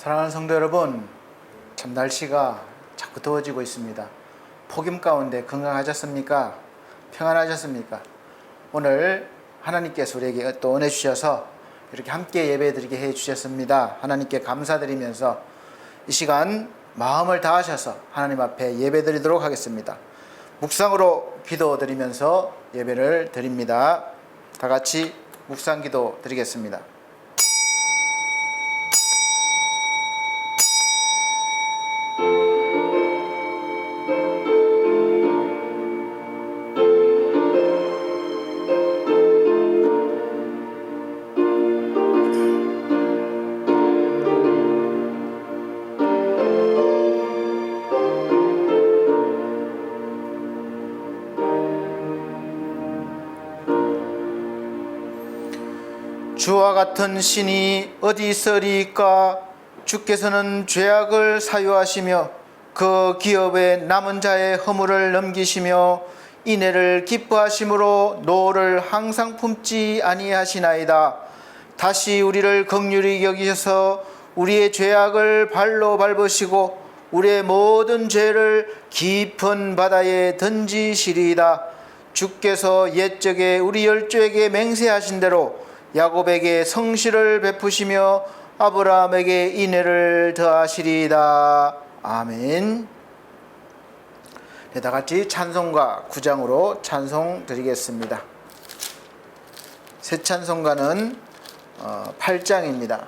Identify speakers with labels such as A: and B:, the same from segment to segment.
A: 사랑하는 성도 여러분, 참 날씨가 자꾸 더워지고 있습니다. 폭염 가운데 건강하셨습니까? 평안하셨습니까? 오늘 하나님께서 우리에게 또 은혜 주셔서 이렇게 함께 예배드리게 해 주셨습니다. 하나님께 감사드리면서 이 시간 마음을 다하셔서 하나님 앞에 예배드리도록 하겠습니다. 묵상으로 기도드리면서 예배를 드립니다. 다 같이 묵상 기도 드리겠습니다. 주와 같은 신이 어디 있으리까? 주께서는 죄악을 사유하시며 그 기업에 남은 자의 허물을 넘기시며 인애를 기뻐하심으로 노를 항상 품지 아니하시나이다. 다시 우리를 긍휼히 여기셔서 우리의 죄악을 발로 밟으시고 우리의 모든 죄를 깊은 바다에 던지시리이다. 주께서 옛적에 우리 열조에게 맹세하신 대로 야곱에게 성실을 베푸시며 아브라함에게 인애를 더하시리이다. 아멘. 네, 다 같이 찬송가 9장으로 찬송 드리겠습니다. 새 찬송가는 8장입니다.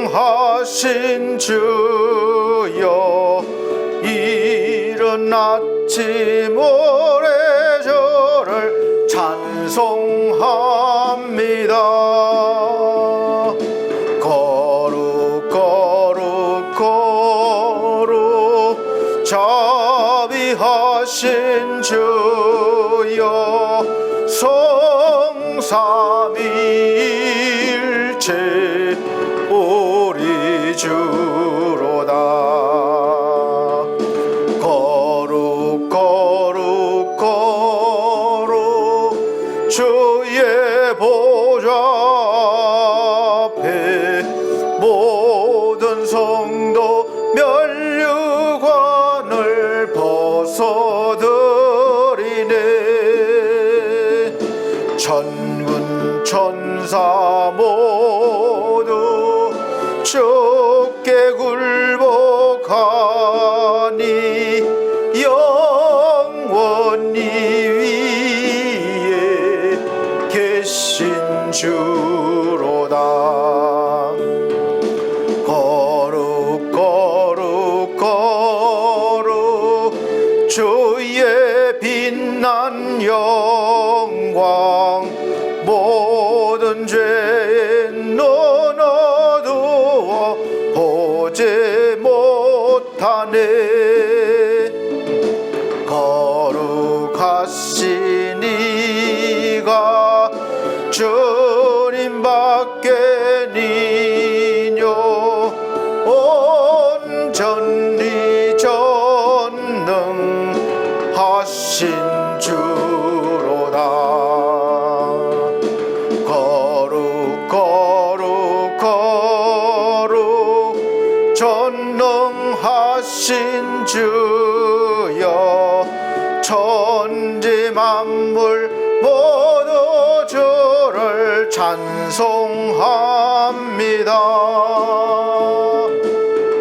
A: 전능하신 주여, 이른 아침 오래절을 찬송합니다. 거룩 거룩 거룩 자비하신 주여, 성삼위일체 우리 주로다. 거룩 거룩 거룩 주의 보좌 앞에 모든 성도 면류관을 벗어드리네. 천군 천사 모두 주께 굴복하니 영원히 위에 계신 주로다. 거룩 거룩 거룩 주의 빛난 영광, 모든 죄에 눈 어두워 보지 못하네. 거룩하신 이가 주님밖에 니뇨, 온전히 전능하신 주로다. 거룩 거룩 거룩 전능하신 주여, 천지 만물 모두 주를 찬송합니다.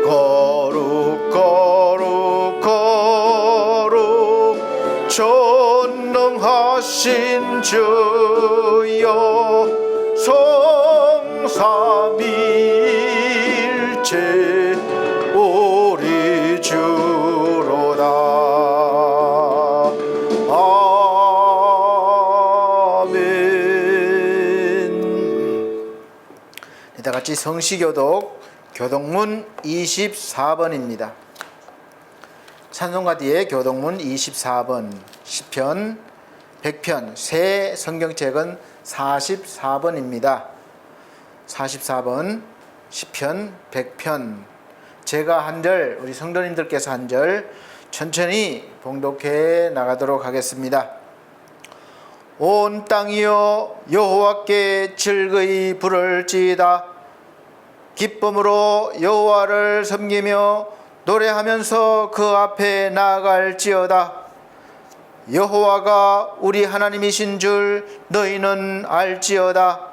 A: 거룩 거룩 거룩 전능하신 주여, 성삼위일체 우리 주로다. 아멘. 다 같이 성시교독 교독문 24번입니다. 찬송가 뒤에 교독문 24번, 시편 100편, 새 성경책은 44번입니다. 44번, 시편 100편. 제가 한 절, 우리 성도님들께서 한 절 천천히 봉독해 나가도록 하겠습니다. 온 땅이여 여호와께 즐거이 부를지이다. 기쁨으로 여호와를 섬기며 노래하면서 그 앞에 나아갈지어다. 여호와가 우리 하나님이신 줄 너희는 알지어다.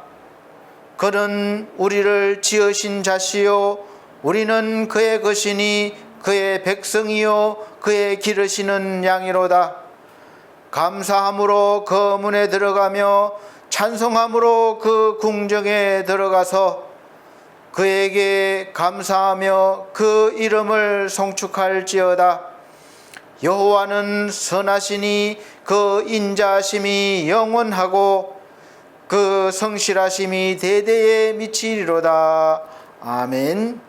A: 그는 우리를 지으신 자시요 우리는 그의 것이니 그의 백성이요 그의 기르시는 양이로다. 감사함으로 그 문에 들어가며 찬송함으로 그 궁정에 들어가서 그에게 감사하며 그 이름을 송축할지어다. 여호와는 선하시니 그 인자하심이 영원하고 그 성실하심이 대대에 미치리로다. 아멘.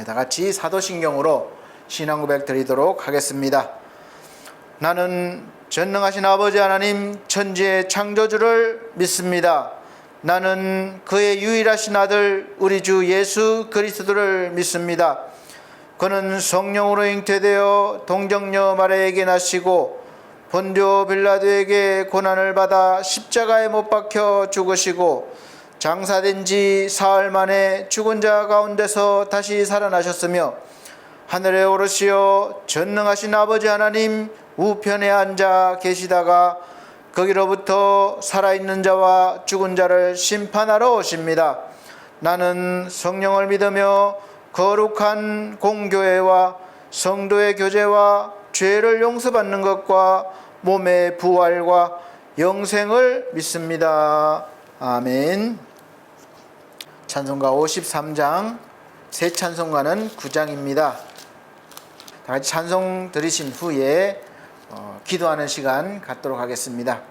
A: 다 같이 사도신경으로 신앙고백 드리도록 하겠습니다. 나는 전능하신 아버지 하나님 천지의 창조주를 믿습니다. 나는 그의 유일하신 아들 우리 주 예수 그리스도를 믿습니다. 그는 성령으로 잉태되어 동정녀 마리아에게 나시고 본디오 빌라도에게 고난을 받아 십자가에 못 박혀 죽으시고 장사된 지 사흘 만에 죽은 자 가운데서 다시 살아나셨으며 하늘에 오르시어 전능하신 아버지 하나님 우편에 앉아 계시다가 거기로부터 살아있는 자와 죽은 자를 심판하러 오십니다. 나는 성령을 믿으며 거룩한 공교회와 성도의 교제와 죄를 용서받는 것과 몸의 부활과 영생을 믿습니다. 아멘. 찬송가 53장, 새 찬송가는 9장입니다. 다 같이 찬송 들으신 후에 기도하는 시간 갖도록 하겠습니다.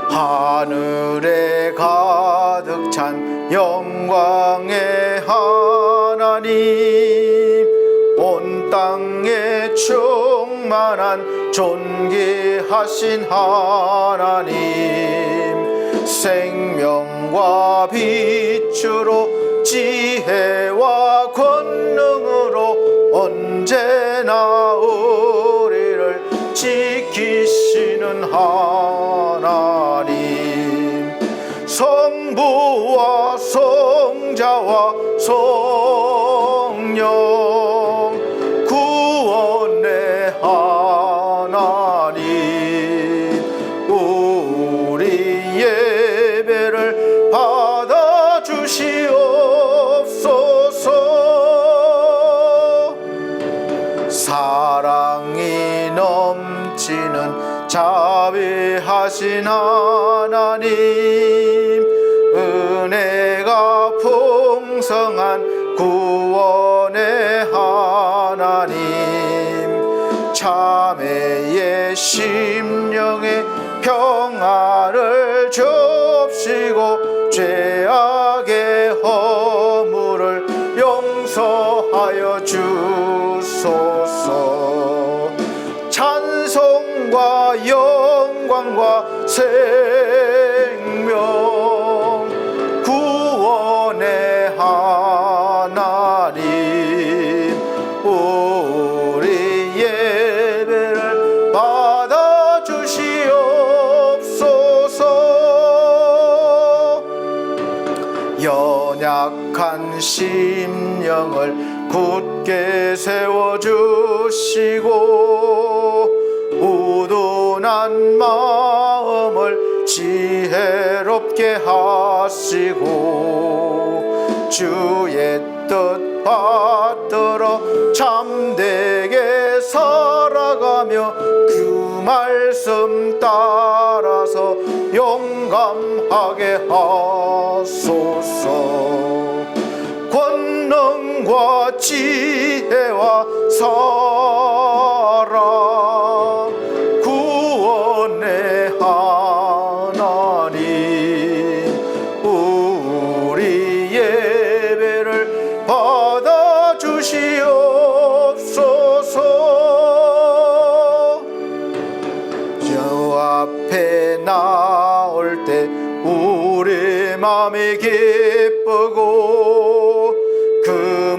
A: 하늘에 가득 찬 영광의 하나님, 온 땅에 충만한 존귀하신 하나님, 생명과 빛으로 지혜와 권능으로 언제나 우리를 지키시는 하나님, 성부와 성자와 성령 구원의 하나님, 우리 예배를 받아주시옵소서. 사랑이 넘치는 자비하신 하나님, 은혜가 풍성한 구원의 하나님, 자매의 심령에 평안을 줍시고 죄악의 허물을 용서하여 주소서. 찬송과 영광과 생명 구원의 하나님, 우리 예배를 받아주시옵소서. 연약한 심령을 굳게 세워주시고 우둔한 마음을 지혜롭게 하시고 주의 뜻 받들어 참되게 살아가며 그 말씀 따라서 용감하게 하소서. 권능과 지혜와 사랑 구원의 하나님, 우리 예배를 받아주시오.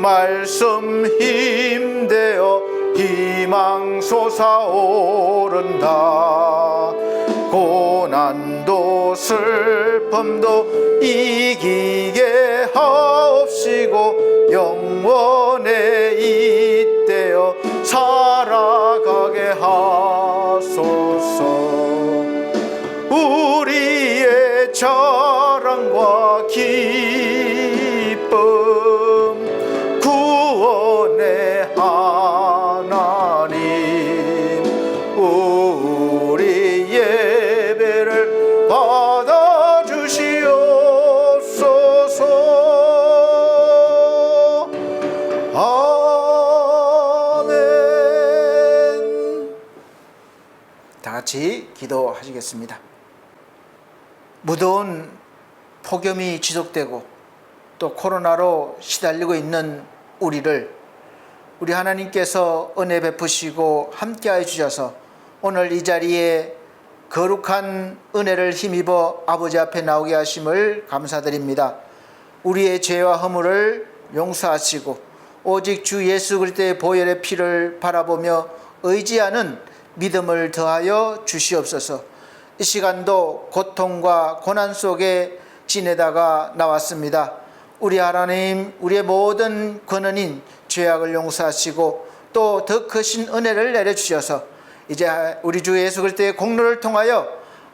A: 말씀 힘되어 희망 솟아오른다. 고난도 슬픔도 이기게 하옵시고 영원에 잇대어 살아가게 하소서. 우리의 자랑과 기쁨 구원의 하나님, 우리 예배를 받아주시옵소서. 아멘. 다 같이 기도하시겠습니다. 무더운 폭염이 지속되고 또 코로나로 시달리고 있는 우리를 우리 하나님께서 은혜 베푸시고 함께하여 주셔서 오늘 이 자리에 거룩한 은혜를 힘입어 아버지 앞에 나오게 하심을 감사드립니다. 우리의 죄와 허물을 용서하시고 오직 주 예수 그리스도의 보혈의 피를 바라보며 의지하는 믿음을 더하여 주시옵소서. 이 시간도 고통과 고난 속에 지내다가 나왔습니다. 우리 하나님, 우리의 모든 권한인 죄악을 용서하시고 또 더 크신 은혜를 내려주셔서 이제 우리 주 예수 그리스도의 공로를 통하여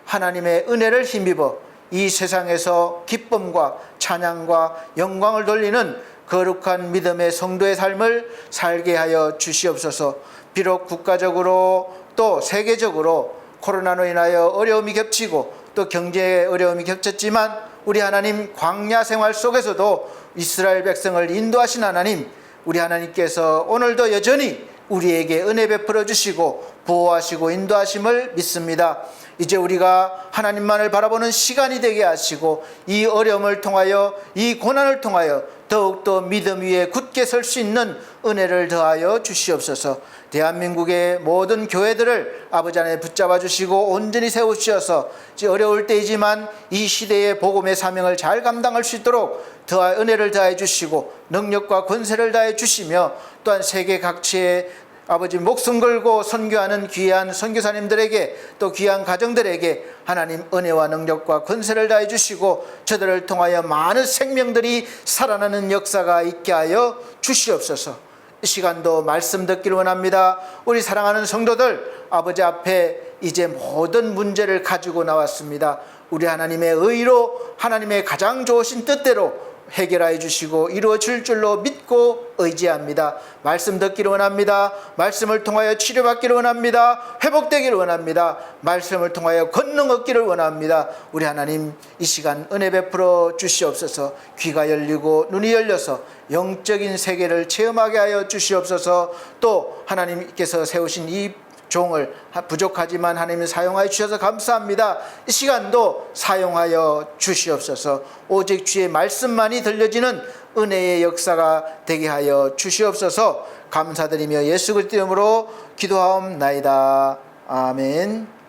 A: 하나님의 은혜를 힘입어 이 세상에서 기쁨과 찬양과 영광을 돌리는 거룩한 믿음의 성도의 삶을 살게 하여 주시옵소서. 비록 국가적으로 또 세계적으로 코로나로 인하여 어려움이 겹치고 또 경제의 어려움이 겹쳤지만 우리 하나님 광야 생활 속에서도 이스라엘 백성을 인도하신 하나님, 우리 하나님께서 오늘도 여전히 우리에게 은혜 베풀어 주시고 보호하시고 인도하심을 믿습니다. 이제 우리가 하나님만을 바라보는 시간이 되게 하시고 이 어려움을 통하여 이 고난을 통하여 더욱더 믿음 위에 굳게 설 수 있는 은혜를 더하여 주시옵소서. 대한민국의 모든 교회들을 아버지 안에 붙잡아 주시고 온전히 세우셔서 어려울 때이지만 이 시대의 복음의 사명을 잘 감당할 수 있도록 은혜를 더해 주시고 능력과 권세를 더해 주시며 또한 세계 각지의 아버지 목숨 걸고 선교하는 귀한 선교사님들에게 또 귀한 가정들에게 하나님 은혜와 능력과 권세를 다해 주시고 저들을 통하여 많은 생명들이 살아나는 역사가 있게 하여 주시옵소서. 이 시간도 말씀 듣기를 원합니다. 우리 사랑하는 성도들 아버지 앞에 이제 모든 문제를 가지고 나왔습니다. 우리 하나님의 의로 하나님의 가장 좋으신 뜻대로 해결하여 주시고 이루어질 줄로 믿고 의지합니다. 말씀 듣기를 원합니다. 말씀을 통하여 치료받기를 원합니다. 회복되기를 원합니다. 말씀을 통하여 권능 얻기를 원합니다. 우리 하나님 이 시간 은혜 베풀어 주시옵소서. 귀가 열리고 눈이 열려서 영적인 세계를 체험하게 하여 주시옵소서. 또 하나님께서 세우신 이 종을 부족하지만 하나님이 사용하여 주셔서 감사합니다. 이 시간도 사용하여 주시옵소서. 오직 주의 말씀만이 들려지는 은혜의 역사가 되게 하여 주시옵소서. 감사드리며 예수 그리스도 이름으로 기도하옵나이다. 아멘.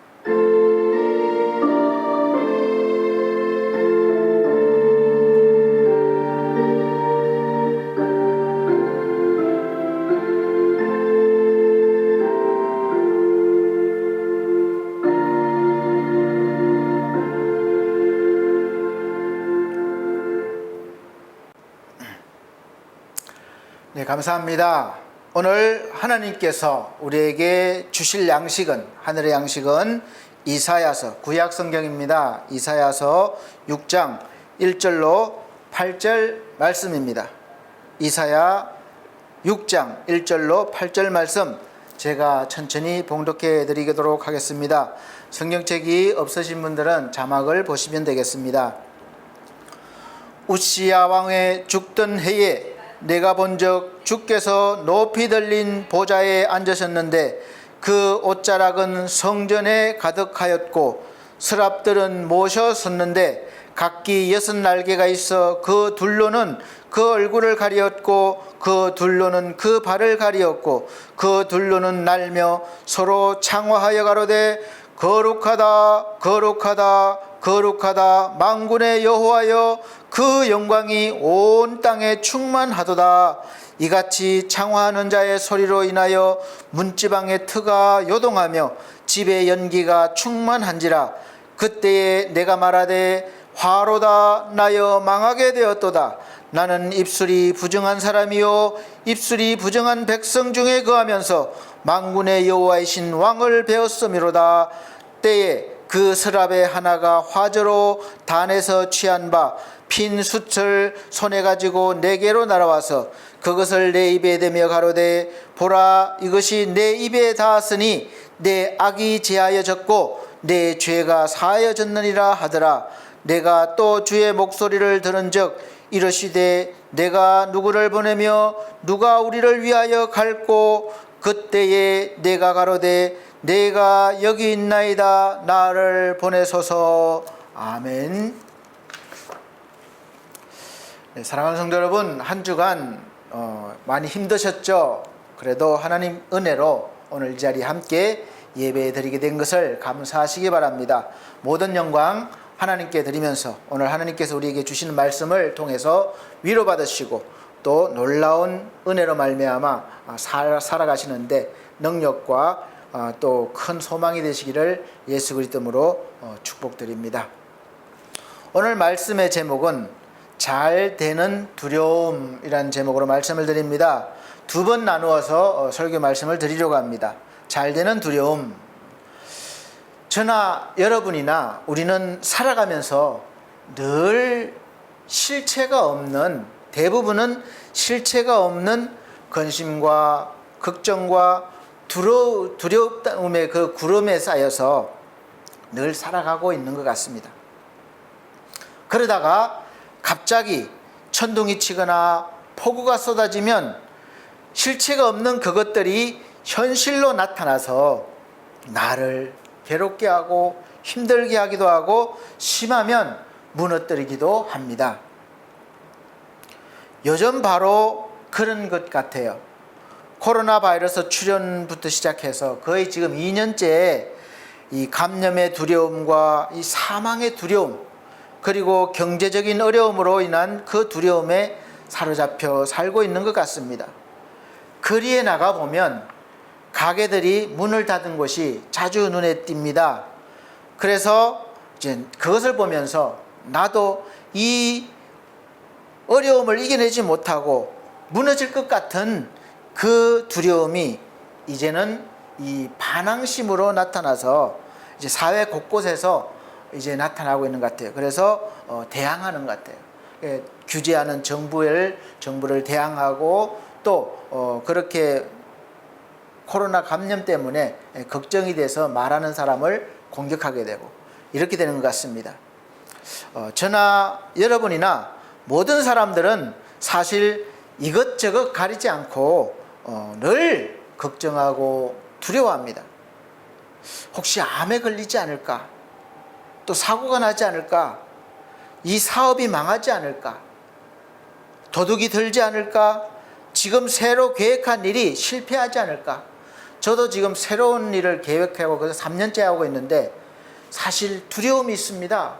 A: 네, 감사합니다. 오늘 하나님께서 우리에게 주실 양식은, 하늘의 양식은 이사야서, 구약 성경입니다. 이사야서 6장 1절로 8절 말씀입니다. 이사야 6장 1절로 8절 말씀 제가 천천히 봉독해 드리도록 하겠습니다. 성경책이 없으신 분들은 자막을 보시면 되겠습니다. 우시야 왕의 죽던 해에 내가 본즉 주께서 높이 들린 보좌에 앉으셨는데 그 옷자락은 성전에 가득하였고 서랍들은 모셔 섰는데 각기 6날개가 있어 그 둘로는 그 얼굴을 가리었고 그 둘로는 그 발을 가리었고 그 둘로는 날며 서로 창화하여 가로되 거룩하다 거룩하다 거룩하다 만군의 여호와여 그 영광이 온 땅에 충만하도다. 이같이 창화하는 자의 소리로 인하여 문지방의 트가 요동하며 집의 연기가 충만한지라. 그때에 내가 말하되 화로다 나여 망하게 되었도다. 나는 입술이 부정한 사람이요 입술이 부정한 백성 중에 거하면서 만군의 여호와이신 왕을 배웠음이로다. 때에 그 서랍의 하나가 화저로 단에서 취한 바 핀 숯을 손에 가지고 내게로 날아와서 그것을 내 입에 대며 가로되 보라 이것이 내 입에 닿았으니 내 악이 제하여졌고 내 죄가 사하여졌느니라 하더라. 내가 또 주의 목소리를 들은즉 이르시되 내가 누구를 보내며 누가 우리를 위하여 갈고 그때에 내가 가로되 내가 여기 있나이다 나를 보내소서. 아멘. 네, 사랑하는 성도 여러분, 한 주간 많이 힘드셨죠? 그래도 하나님 은혜로 오늘 이 자리에 함께 예배 드리게 된 것을 감사하시기 바랍니다. 모든 영광 하나님께 드리면서 오늘 하나님께서 우리에게 주시는 말씀을 통해서 위로받으시고 또 놀라운 은혜로 말미암아 살아가시는데 능력과 또 큰 소망이 되시기를 예수 그리스도로 축복드립니다. 오늘 말씀의 제목은 잘 되는 두려움이라는 제목으로 말씀을 드립니다. 두 번 나누어서 설교 말씀을 드리려고 합니다. 잘 되는 두려움. 저나 여러분이나 우리는 살아가면서 늘 실체가 없는, 대부분은 실체가 없는 근심과 걱정과 두려움의 그 구름에 쌓여서 늘 살아가고 있는 것 같습니다. 그러다가 갑자기 천둥이 치거나 폭우가 쏟아지면 실체가 없는 그것들이 현실로 나타나서 나를 괴롭게 하고 힘들게 하기도 하고 심하면 무너뜨리기도 합니다. 요즘 바로 그런 것 같아요. 코로나 바이러스 출현부터 시작해서 거의 지금 2년째 이 감염의 두려움과 이 사망의 두려움, 그리고 경제적인 어려움으로 인한 그 두려움에 사로잡혀 살고 있는 것 같습니다. 거리에 나가보면 가게들이 문을 닫은 곳이 자주 눈에 띕니다. 그래서 이제 그것을 보면서 나도 이 어려움을 이겨내지 못하고 무너질 것 같은 그 두려움이 이제는 이 반항심으로 나타나서 이제 사회 곳곳에서 이제 나타나고 있는 것 같아요. 그래서 대항하는 것 같아요. 규제하는 정부를 대항하고 또 그렇게 코로나 감염 때문에 걱정이 돼서 말하는 사람을 공격하게 되고 이렇게 되는 것 같습니다. 저나 여러분이나 모든 사람들은 사실 이것저것 가리지 않고 늘 걱정하고 두려워합니다. 혹시 암에 걸리지 않을까? 또 사고가 나지 않을까? 이 사업이 망하지 않을까? 도둑이 들지 않을까? 지금 새로 계획한 일이 실패하지 않을까? 저도 지금 새로운 일을 계획하고 그래서 3년째 하고 있는데 사실 두려움이 있습니다.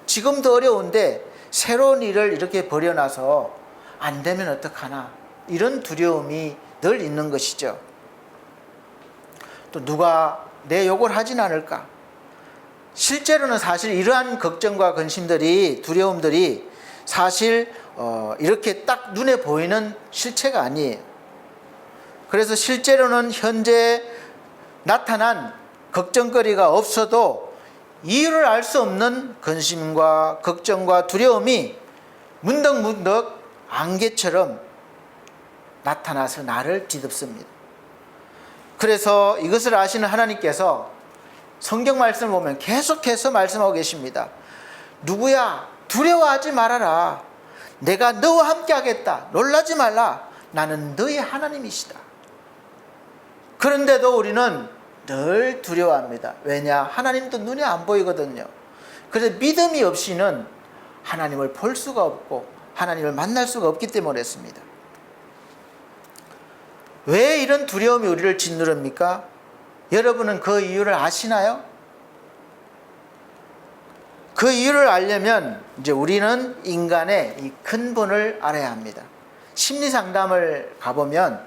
A: 지금도 어려운데 새로운 일을 이렇게 벌여놔서 안 되면 어떡하나? 이런 두려움이 늘 있는 것이죠. 또 누가 내 욕을 하진 않을까? 실제로는 사실 이러한 걱정과 근심들이, 두려움들이 사실 이렇게 딱 눈에 보이는 실체가 아니에요. 그래서 실제로는 현재 나타난 걱정거리가 없어도 이유를 알 수 없는 근심과 걱정과 두려움이 문득문득 안개처럼 나타나서 나를 뒤덮습니다. 그래서 이것을 아시는 하나님께서 성경 말씀을 보면 계속해서 말씀하고 계십니다. 누구야, 두려워하지 말아라. 내가 너와 함께 하겠다. 놀라지 말라. 나는 너의 하나님이시다. 그런데도 우리는 늘 두려워합니다. 왜냐? 하나님도 눈에 안 보이거든요. 그래서 믿음이 없이는 하나님을 볼 수가 없고 하나님을 만날 수가 없기 때문에 그렇습니다. 왜 이런 두려움이 우리를 짓누릅니까? 여러분은 그 이유를 아시나요? 그 이유를 알려면 이제 우리는 인간의 이 근본을 알아야 합니다. 심리 상담을 가보면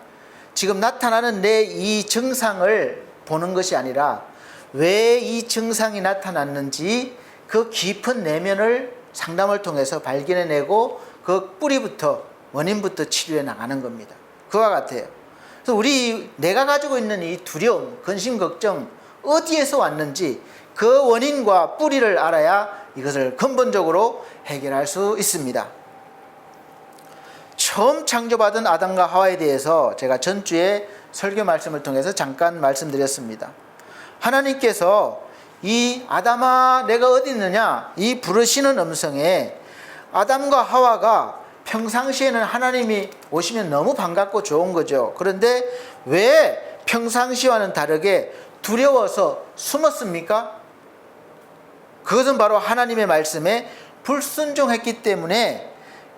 A: 지금 나타나는 내 이 증상을 보는 것이 아니라 왜 이 증상이 나타났는지 그 깊은 내면을 상담을 통해서 발견해내고 그 뿌리부터 원인부터 치료해 나가는 겁니다. 그와 같아요. 그래서 내가 가지고 있는 이 두려움, 근심, 걱정 어디에서 왔는지 그 원인과 뿌리를 알아야 이것을 근본적으로 해결할 수 있습니다. 처음 창조받은 아담과 하와에 대해서 제가 전주에 설교 말씀을 통해서 잠깐 말씀드렸습니다. 하나님께서 이 아담아 내가 어디 있느냐 이 부르시는 음성에 아담과 하와가 평상시에는 하나님이 오시면 너무 반갑고 좋은 거죠. 그런데 왜 평상시와는 다르게 두려워서 숨었습니까? 그것은 바로 하나님의 말씀에 불순종했기 때문에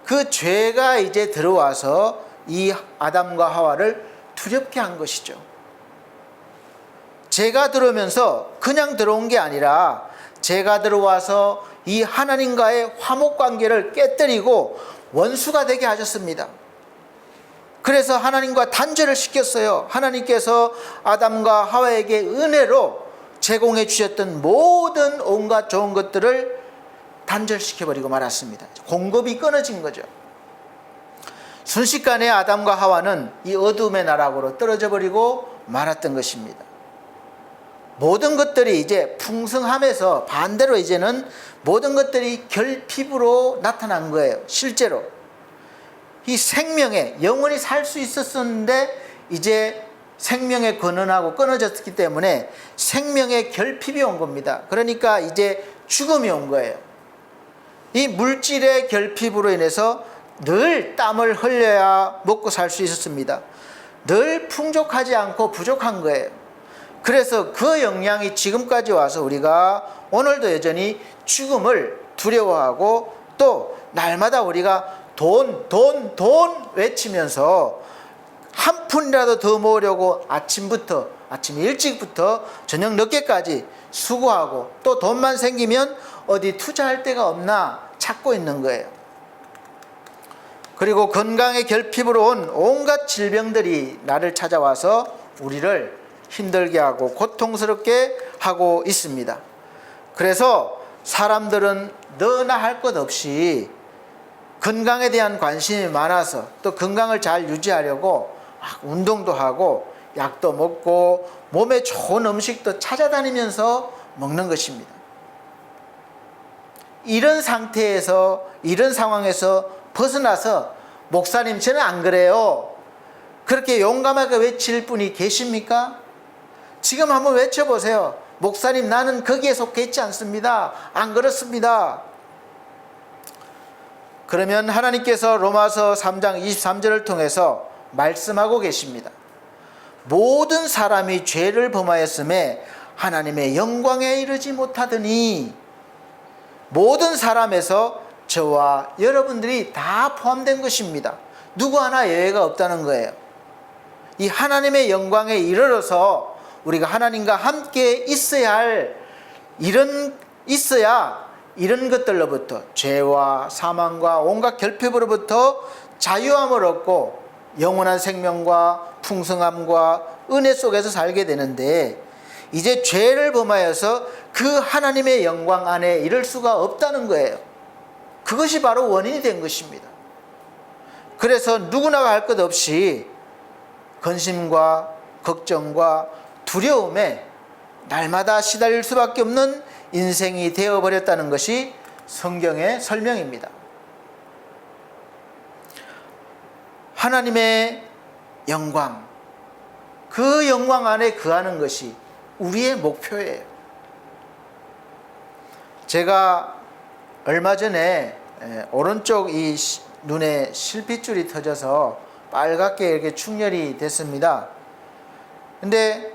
A: 그 죄가 이제 들어와서 이 아담과 하와를 두렵게 한 것이죠. 죄가 들어오면서 그냥 들어온 게 아니라 죄가 들어와서 이 하나님과의 화목관계를 깨뜨리고 원수가 되게 하셨습니다. 그래서 하나님과 단절을 시켰어요. 하나님께서 아담과 하와에게 은혜로 제공해 주셨던 모든 온갖 좋은 것들을 단절시켜버리고 말았습니다. 공급이 끊어진 거죠. 순식간에 아담과 하와는 이 어둠의 나락으로 떨어져 버리고 말았던 것입니다. 모든 것들이 이제 풍성함에서 반대로 이제는 모든 것들이 결핍으로 나타난 거예요. 실제로 이 생명에 영원히 살 수 있었었는데 이제 생명의 근원하고 끊어졌기 때문에 생명의 결핍이 온 겁니다. 그러니까 이제 죽음이 온 거예요. 이 물질의 결핍으로 인해서 늘 땀을 흘려야 먹고 살 수 있었습니다. 늘 풍족하지 않고 부족한 거예요. 그래서 그 영향이 지금까지 와서 우리가 오늘도 여전히 죽음을 두려워하고 또 날마다 우리가 돈 외치면서 한 푼이라도 더 모으려고 아침 일찍부터 저녁 늦게까지 수고하고 또 돈만 생기면 어디 투자할 데가 없나 찾고 있는 거예요. 그리고 건강의 결핍으로 온 온갖 질병들이 나를 찾아와서 우리를 힘들게 하고 고통스럽게 하고 있습니다. 그래서 사람들은 너나 할 것 없이 건강에 대한 관심이 많아서 또 건강을 잘 유지하려고 운동도 하고 약도 먹고 몸에 좋은 음식도 찾아다니면서 먹는 것입니다. 이런 상태에서 이런 상황에서 벗어나서 목사님 저는 안 그래요 그렇게 용감하게 외칠 분이 계십니까? 지금 한번 외쳐보세요. 목사님 나는 거기에 속해 있지 않습니다. 안 그렇습니다. 그러면 하나님께서 로마서 3장 23절을 통해서 말씀하고 계십니다. 모든 사람이 죄를 범하였음에 하나님의 영광에 이르지 못하더니 모든 사람에서 저와 여러분들이 다 포함된 것입니다. 누구 하나 예외가 없다는 거예요. 이 하나님의 영광에 이르러서 우리가 하나님과 함께 있어야 할 있어야 이런 것들로부터 죄와 사망과 온갖 결핍으로부터 자유함을 얻고 영원한 생명과 풍성함과 은혜 속에서 살게 되는데 이제 죄를 범하여서 그 하나님의 영광 안에 이를 수가 없다는 거예요. 그것이 바로 원인이 된 것입니다. 그래서 누구나 할 것 없이 근심과 걱정과 두려움에 날마다 시달릴 수밖에 없는 인생이 되어버렸다는 것이 성경의 설명입니다. 하나님의 영광, 그 영광 안에 거하는 것이 우리의 목표예요. 제가 얼마 전에 오른쪽 이 눈에 실핏줄이 터져서 빨갛게 이렇게 충혈이 됐습니다. 근데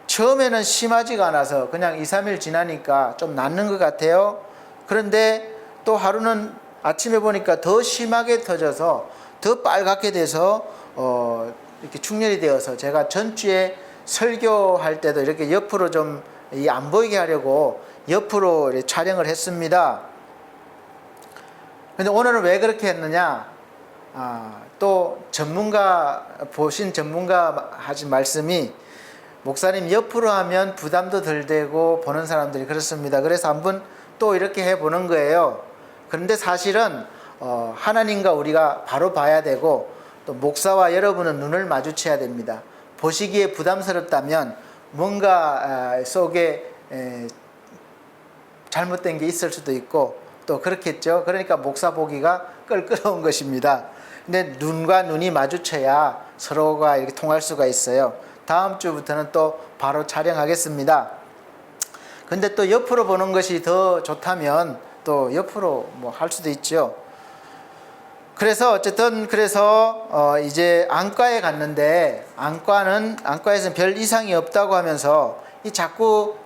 A: 처음에는 심하지가 않아서 그냥 2, 3일 지나니까 좀 낫는 것 같아요. 그런데 또 하루는 아침에 보니까 더 심하게 터져서 더 빨갛게 돼서 이렇게 충혈이 되어서 제가 전주에 설교할 때도 이렇게 옆으로 좀 안 보이게 하려고 옆으로 이렇게 촬영을 했습니다. 근데 오늘은 왜 그렇게 했느냐? 또 보신 전문가 하신 말씀이 목사님 옆으로 하면 부담도 덜 되고 보는 사람들이 그렇습니다. 그래서 한번 또 이렇게 해보는 거예요. 그런데 사실은 하나님과 우리가 바로 봐야 되고 또 목사와 여러분은 눈을 마주쳐야 됩니다. 보시기에 부담스럽다면 뭔가 속에 잘못된 게 있을 수도 있고 또 그렇겠죠. 그러니까 목사 보기가 껄끄러운 것입니다. 근데 눈과 눈이 마주쳐야 서로가 이렇게 통할 수가 있어요. 다음 주부터는 또 바로 촬영하겠습니다. 근데 또 옆으로 보는 것이 더 좋다면 또 옆으로 뭐 할 수도 있죠. 그래서 어쨌든 이제 안과에 갔는데 안과에서는 별 이상이 없다고 하면서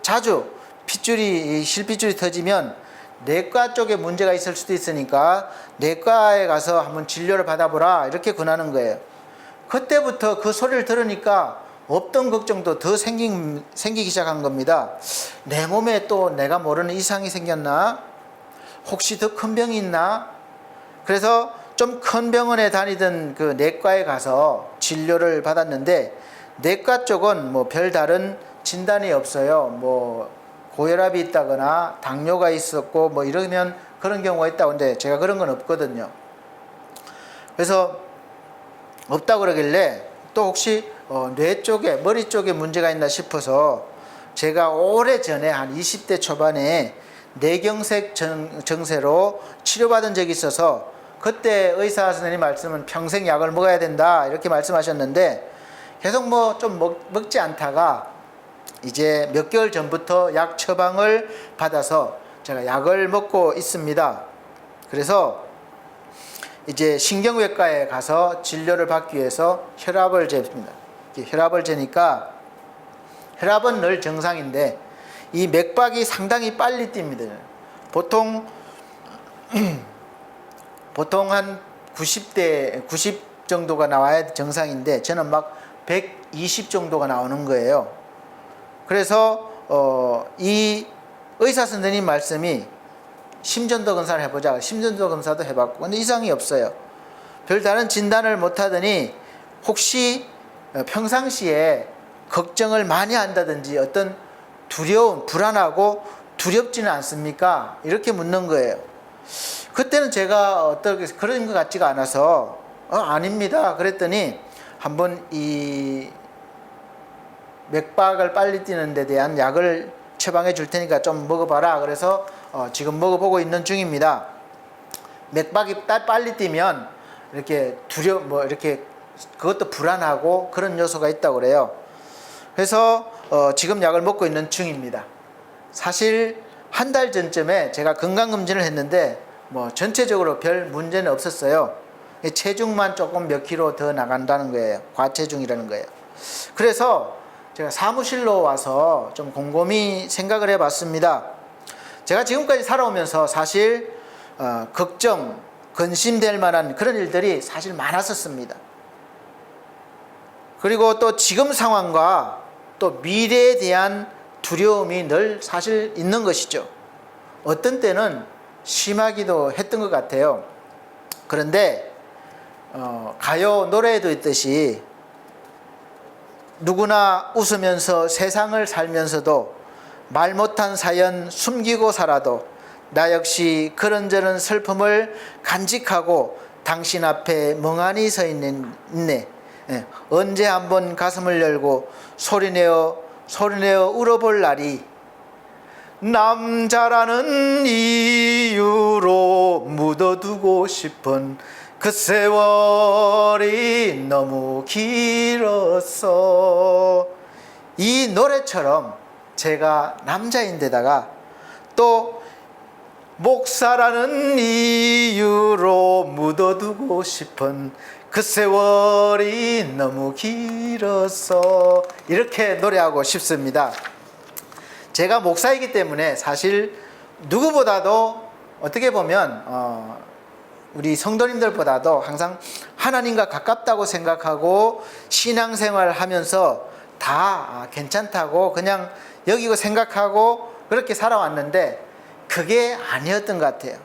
A: 자주 실핏줄이 터지면 내과 쪽에 문제가 있을 수도 있으니까 내과에 가서 한번 진료를 받아보라 이렇게 권하는 거예요. 그때부터 그 소리를 들으니까 없던 걱정도 더 생기기 시작한 겁니다. 내 몸에 또 내가 모르는 이상이 생겼나? 혹시 더 큰 병이 있나? 그래서 좀 큰 병원에 다니던 그 내과에 가서 진료를 받았는데 내과 쪽은 뭐 별다른 진단이 없어요. 뭐 고혈압이 있다거나 당뇨가 있었고 뭐 이러면 그런 경우가 있다고 하는데 제가 그런 건 없거든요. 그래서 없다고 그러길래 또 혹시 뇌 쪽에 머리 쪽에 문제가 있나 싶어서 제가 오래전에 한 20대 초반에 뇌경색 증세로 치료받은 적이 있어서 그때 의사 선생님 말씀은 평생 약을 먹어야 된다 이렇게 말씀하셨는데 계속 뭐 좀 먹지 않다가 이제 몇 개월 전부터 약 처방을 받아서 제가 약을 먹고 있습니다. 그래서 이제 신경외과에 가서 진료를 받기 위해서 혈압을 잽니다. 혈압을 재니까 혈압은 늘 정상인데 이 맥박이 상당히 빨리 뜁니다. 보통 한 90 정도가 나와야 정상인데 저는 막 120 정도가 나오는 거예요. 그래서 이 의사 선생님 말씀이 심전도 검사를 해보자. 심전도 검사도 해봤고 근데 이상이 없어요. 별다른 진단을 못하더니 혹시 평상시에 걱정을 많이 한다든지 어떤 불안하고 두렵지는 않습니까? 이렇게 묻는 거예요. 그때는 제가 어떻게 그런 것 같지가 않아서 아닙니다. 그랬더니 한번 이 맥박을 빨리 뛰는 데 대한 약을 처방해 줄 테니까 좀 먹어봐라. 그래서 지금 먹어보고 있는 중입니다. 맥박이 빨리 뛰면 이렇게 이렇게 그것도 불안하고 그런 요소가 있다고 그래요. 그래서 지금 약을 먹고 있는 중입니다. 사실 한 달 전쯤에 제가 건강검진을 했는데 뭐 전체적으로 별 문제는 없었어요. 체중만 조금 몇 킬로 더 나간다는 거예요. 과체중이라는 거예요. 그래서 제가 사무실로 와서 좀 곰곰이 생각을 해봤습니다. 제가 지금까지 살아오면서 사실 걱정, 근심될 만한 그런 일들이 사실 많았었습니다. 그리고 또 지금 상황과 또 미래에 대한 두려움이 늘 사실 있는 것이죠. 어떤 때는 심하기도 했던 것 같아요. 그런데 가요 노래에도 있듯이 누구나 웃으면서 세상을 살면서도 말 못한 사연 숨기고 살아도 나 역시 그런저런 슬픔을 간직하고 당신 앞에 멍하니 서 있네. 언제 한번 가슴을 열고 소리내어 울어볼 날이 남자라는 이유로 묻어두고 싶은 그 세월이 너무 길었어. 이 노래처럼 제가 남자인데다가 또 목사라는 이유로 묻어두고 싶은 그 세월이 너무 길었어. 이렇게 노래하고 싶습니다. 제가 목사이기 때문에 사실 누구보다도 어떻게 보면 우리 성도님들보다도 항상 하나님과 가깝다고 생각하고 신앙생활을 하면서 다 괜찮다고 그냥 여기고 생각하고 그렇게 살아왔는데 그게 아니었던 것 같아요.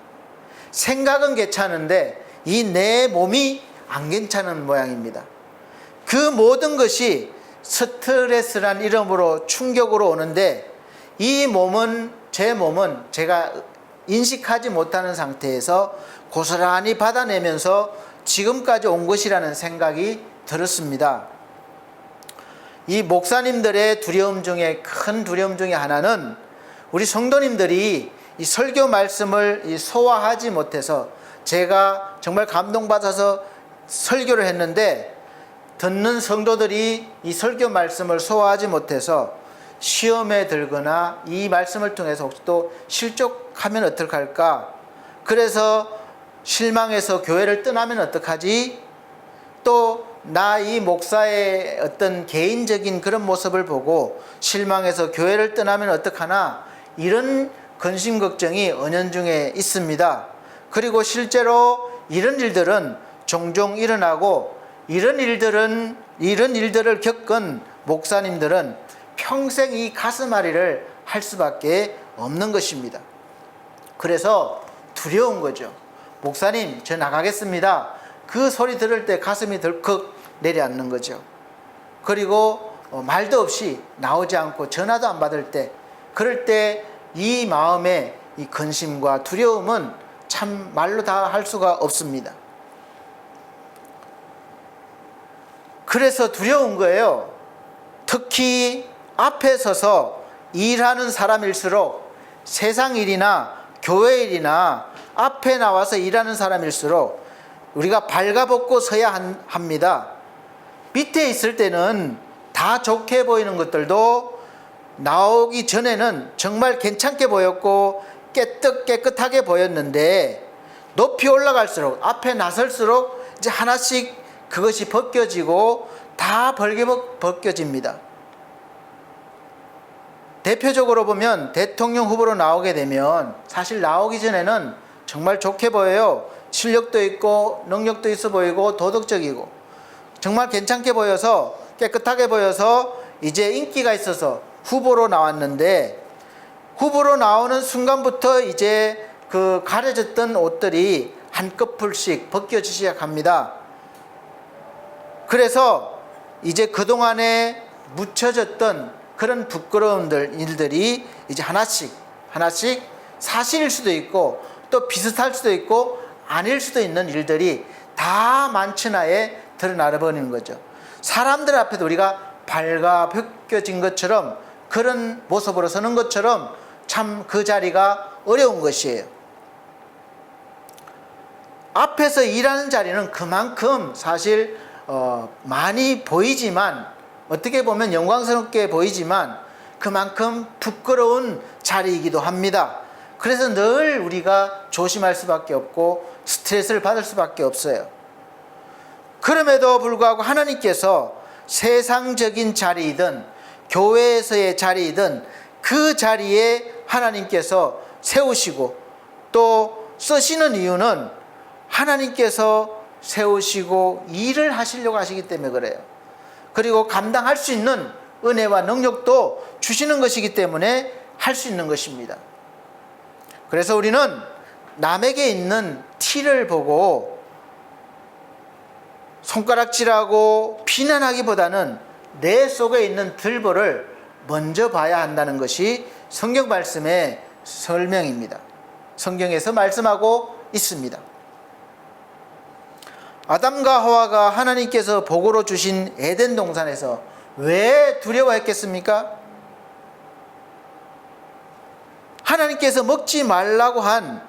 A: 생각은 괜찮은데 이 내 몸이 안 괜찮은 모양입니다. 그 모든 것이 스트레스란 이름으로 충격으로 오는데 이 몸은, 제 몸은 제가 인식하지 못하는 상태에서 고스란히 받아내면서 지금까지 온 것이라는 생각이 들었습니다. 이 목사님들의 두려움 중에 큰 두려움 중에 하나는 우리 성도님들이 이 설교 말씀을 소화하지 못해서, 제가 정말 감동받아서 설교를 했는데 듣는 성도들이 이 설교 말씀을 소화하지 못해서 시험에 들거나 이 말씀을 통해서 혹시 또 실족하면 어떡할까? 그래서 실망해서 교회를 떠나면 어떡하지? 또 나 이 목사의 어떤 개인적인 그런 모습을 보고 실망해서 교회를 떠나면 어떡하나? 이런 근심 걱정이 은연중에 있습니다. 그리고 실제로 이런 일들은 종종 일어나고, 이런 일들을 겪은 목사님들은 평생 이 가슴앓이를 할 수밖에 없는 것입니다. 그래서 두려운 거죠. 목사님, 저 나가겠습니다. 그 소리 들을 때 가슴이 덜컥 내려앉는 거죠. 그리고 말도 없이 나오지 않고 전화도 안 받을 때, 그럴 때 이 마음의 이 근심과 두려움은 참 말로 다 할 수가 없습니다. 그래서 두려운 거예요. 특히 앞에 서서 일하는 사람일수록, 세상 일이나 교회 일이나 앞에 나와서 일하는 사람일수록 우리가 발가벗고 서야 합니다. 밑에 있을 때는 다 좋게 보이는 것들도 나오기 전에는 정말 괜찮게 보였고 깨끗하게 보였는데, 높이 올라갈수록, 앞에 나설수록 이제 하나씩 그것이 벗겨지고 다 벗겨집니다. 대표적으로 보면 대통령 후보로 나오게 되면 사실 나오기 전에는 정말 좋게 보여요. 실력도 있고 능력도 있어 보이고 도덕적이고 정말 괜찮게 보여서, 깨끗하게 보여서 이제 인기가 있어서 후보로 나왔는데, 후보로 나오는 순간부터 이제 그 가려졌던 옷들이 한꺼풀씩 벗겨지기 시작합니다. 그래서 이제 그동안에 묻혀졌던 그런 부끄러운 일들이 이제 하나씩 사실일 수도 있고 또 비슷할 수도 있고 아닐 수도 있는 일들이 다 만천하에 드러나버리는 거죠. 사람들 앞에도 우리가 발가벗겨진 것처럼, 그런 모습으로 서는 것처럼 참 그 자리가 어려운 것이에요. 앞에서 일하는 자리는 그만큼 사실 많이 보이지만, 어떻게 보면 영광스럽게 보이지만 그만큼 부끄러운 자리이기도 합니다. 그래서 늘 우리가 조심할 수밖에 없고 스트레스를 받을 수밖에 없어요. 그럼에도 불구하고 하나님께서 세상적인 자리이든 교회에서의 자리이든 그 자리에 하나님께서 세우시고 또 쓰시는 이유는 하나님께서 세우시고 일을 하시려고 하시기 때문에 그래요. 그리고 감당할 수 있는 은혜와 능력도 주시는 것이기 때문에 할 수 있는 것입니다. 그래서 우리는 남에게 있는 티를 보고 손가락질하고 비난하기보다는 내 속에 있는 들보를 먼저 봐야 한다는 것이 성경 말씀의 설명입니다. 성경에서 말씀하고 있습니다. 아담과 하와가 하나님께서 복으로 주신 에덴 동산에서 왜 두려워했겠습니까? 하나님께서 먹지 말라고 한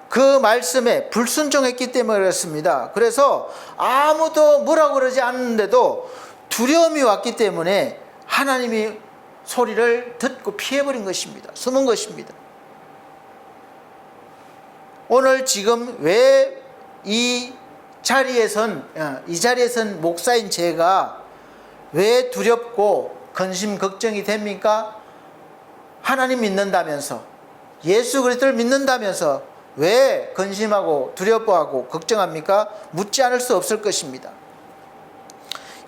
A: 그 말씀에 불순종했기 때문에 그렇습니다. 그래서 아무도 뭐라고 그러지 않는데도 두려움이 왔기 때문에 하나님이 소리를 듣고 피해버린 것입니다. 숨은 것입니다. 오늘 지금 왜 이 자리에선 목사인 제가 왜 두렵고 근심 걱정이 됩니까? 하나님 믿는다면서, 예수 그리스도를 믿는다면서 왜 근심하고 두려워하고 걱정합니까? 묻지 않을 수 없을 것입니다.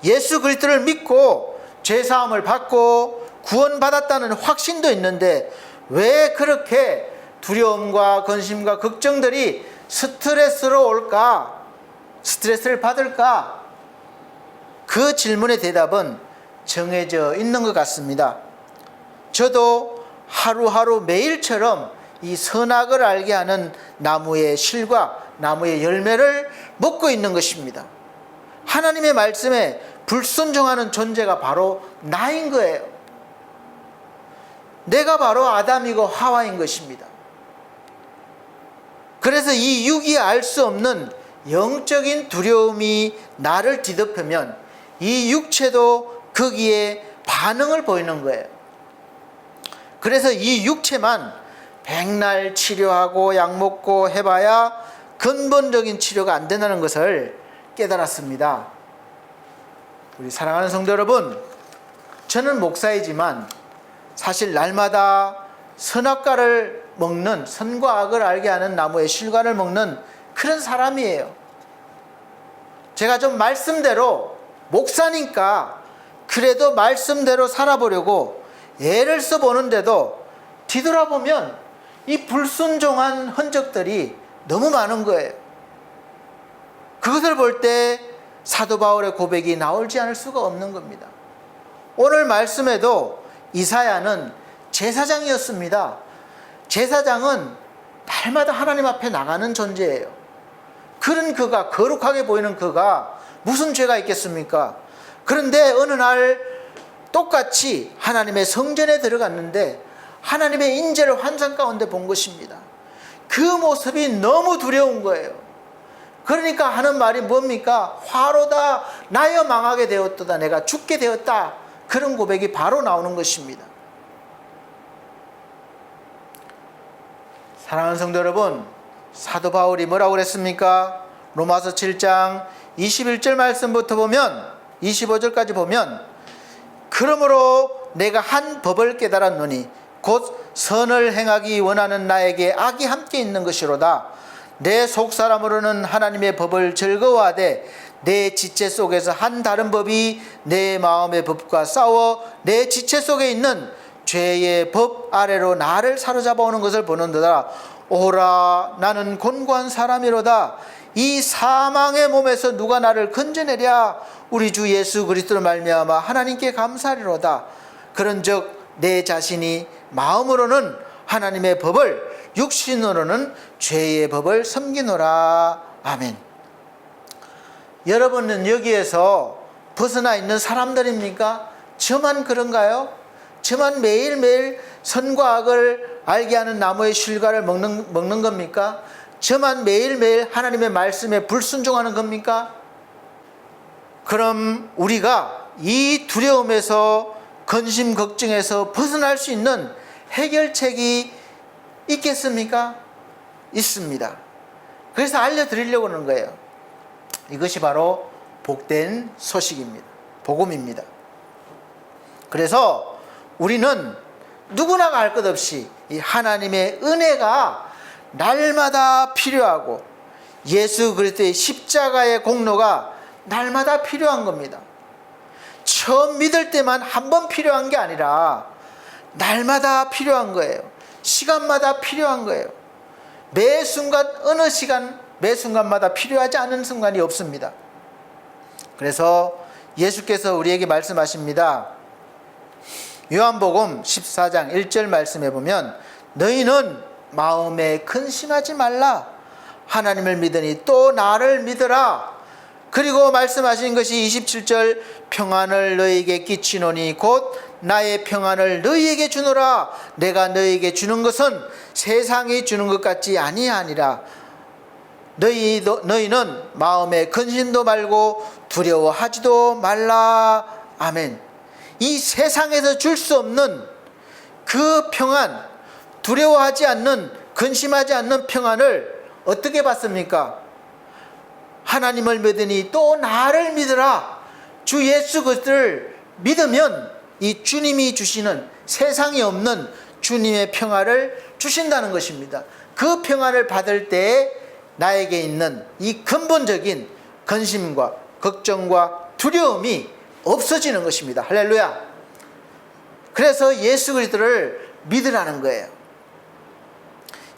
A: 예수 그리스도를 믿고 죄사함을 받고 구원받았다는 확신도 있는데 왜 그렇게 두려움과 근심과 걱정들이 스트레스로 올까? 스트레스를 받을까? 그 질문의 대답은 정해져 있는 것 같습니다. 저도 하루하루 매일처럼 이 선악을 알게 하는 나무의 실과 나무의 열매를 먹고 있는 것입니다. 하나님의 말씀에 불순종하는 존재가 바로 나인 거예요. 내가 바로 아담이고 하와인 것입니다. 그래서 이 육이 알 수 없는 영적인 두려움이 나를 뒤덮으면 이 육체도 거기에 반응을 보이는 거예요. 그래서 이 육체만 백날 치료하고 약 먹고 해봐야 근본적인 치료가 안 된다는 것을 깨달았습니다. 우리 사랑하는 성도 여러분, 저는 목사이지만 사실 날마다 선악과를 먹는, 선과 악을 알게 하는 나무의 실과를 먹는 그런 사람이에요. 제가 좀 말씀대로, 목사니까 그래도 말씀대로 살아보려고 애를 써보는데도 뒤돌아보면 이 불순종한 흔적들이 너무 많은 거예요. 그것을 볼 때 사도 바울의 고백이 나오지 않을 수가 없는 겁니다. 오늘 말씀에도 이사야는 제사장이었습니다. 제사장은 날마다 하나님 앞에 나가는 존재예요. 그런 그가, 거룩하게 보이는 그가 무슨 죄가 있겠습니까? 그런데 어느 날 똑같이 하나님의 성전에 들어갔는데 하나님의 인재를 환상 가운데 본 것입니다. 그 모습이 너무 두려운 거예요. 그러니까 하는 말이 뭡니까? 화로다, 나여 망하게 되었도다, 내가 죽게 되었다. 그런 고백이 바로 나오는 것입니다. 사랑하는 성도 여러분, 사도 바울이 뭐라고 그랬습니까? 로마서 7장 21절 말씀부터 보면 25절까지 보면, 그러므로 내가 한 법을 깨달았노니 곧 선을 행하기 원하는 나에게 악이 함께 있는 것이로다. 내 속사람으로는 하나님의 법을 즐거워하되 내 지체 속에서 한 다른 법이 내 마음의 법과 싸워 내 지체 속에 있는 죄의 법 아래로 나를 사로잡아 오는 것을 보는도다. 오라, 나는 곤고한 사람이로다. 이 사망의 몸에서 누가 나를 건져내랴. 우리 주 예수 그리스도로 말미암아 하나님께 감사하리로다. 그런즉 내 자신이 마음으로는 하나님의 법을, 육신으로는 죄의 법을 섬기노라. 아멘. 여러분은 여기에서 벗어나 있는 사람들입니까? 저만 그런가요? 저만 매일매일 선과 악을 알게 하는 나무의 실과를 먹는 겁니까? 저만 매일매일 하나님의 말씀에 불순종하는 겁니까? 그럼 우리가 이 두려움에서, 근심 걱정에서 벗어날 수 있는 해결책이 있겠습니까? 있습니다. 그래서 알려드리려고 하는 거예요. 이것이 바로 복된 소식입니다. 복음입니다. 그래서 우리는 누구나 알 것 없이 이 하나님의 은혜가 날마다 필요하고 예수 그리스도의 십자가의 공로가 날마다 필요한 겁니다. 처음 믿을 때만 한 번 필요한 게 아니라 날마다 필요한 거예요. 시간마다 필요한 거예요. 매 순간, 어느 시간, 매 순간마다 필요하지 않은 순간이 없습니다. 그래서 예수께서 우리에게 말씀하십니다. 요한복음 14장 1절 말씀해 보면, 너희는 마음에 근심하지 말라. 하나님을 믿으니 또 나를 믿으라. 그리고 말씀하신 것이 27절, 평안을 너희에게 끼치노니 곧 나의 평안을 너희에게 주노라. 내가 너희에게 주는 것은 세상이 주는 것 같지 아니하니라. 너희는 마음에 근심도 말고 두려워하지도 말라. 아멘. 이 세상에서 줄 수 없는 그 평안, 두려워하지 않는, 근심하지 않는 평안을 어떻게 받습니까? 하나님을 믿으니 또 나를 믿으라. 주 예수 그리스도를 믿으면 이 주님이 주시는, 세상에 없는 주님의 평안을 주신다는 것입니다. 그 평안을 받을 때 나에게 있는 이 근본적인 근심과 걱정과 두려움이 없어지는 것입니다. 할렐루야. 그래서 예수 그리스도를 믿으라는 거예요.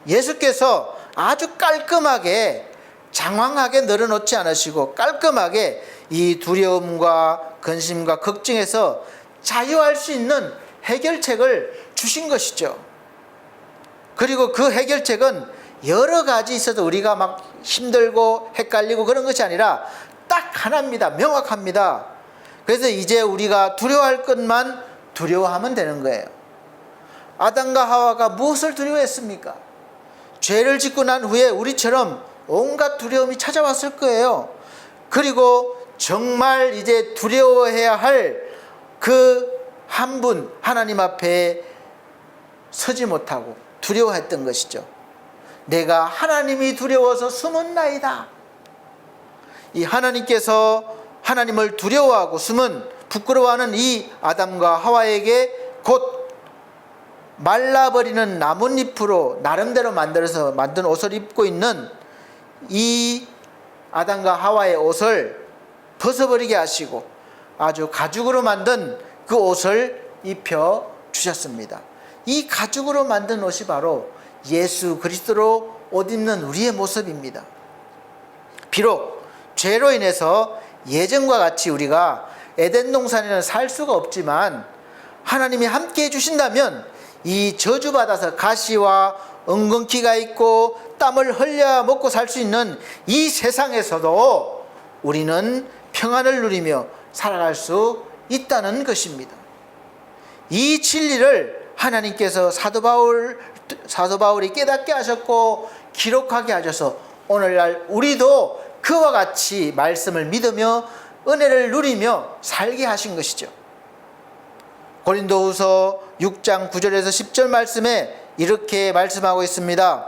A: 예수께서 아주 깔끔하게 장황하게 널어놓지 않으시고 깔끔하게 이 두려움과 근심과 걱정에서 자유할 수 있는 해결책을 주신 것이죠. 그리고 그 해결책은 여러 가지 있어도 우리가 막 힘들고 헷갈리고 그런 것이 아니라 딱 하나입니다. 명확합니다. 그래서 이제 우리가 두려워할 것만 두려워하면 되는 거예요. 아담과 하와가 무엇을 두려워했습니까? 죄를 짓고 난 후에 우리처럼 온갖 두려움이 찾아왔을 거예요. 그리고 정말 이제 두려워해야 할 그 한 분 하나님 앞에 서지 못하고 두려워했던 것이죠. 내가 하나님이 두려워서 숨었나이다. 이 하나님께서 하나님을 두려워하고 숨은 부끄러워하는 이 아담과 하와에게 곧 말라버리는 나뭇잎으로 나름대로 만들어서 만든 옷을 입고 있는 이 아담과 하와의 옷을 벗어버리게 하시고 아주 가죽으로 만든 그 옷을 입혀 주셨습니다. 이 가죽으로 만든 옷이 바로 예수 그리스도로 옷 입는 우리의 모습입니다. 비록 죄로 인해서 예전과 같이 우리가 에덴 동산에는 살 수가 없지만 하나님이 함께 해주신다면 이 저주받아서 가시와 엉겅퀴가 있고 땀을 흘려 먹고 살 수 있는 이 세상에서도 우리는 평안을 누리며 살아갈 수 있다는 것입니다. 이 진리를 하나님께서 사도 바울이 깨닫게 하셨고 기록하게 하셔서 오늘날 우리도 그와 같이 말씀을 믿으며 은혜를 누리며 살게 하신 것이죠. 고린도후서 6장 9절에서 10절 말씀에 이렇게 말씀하고 있습니다.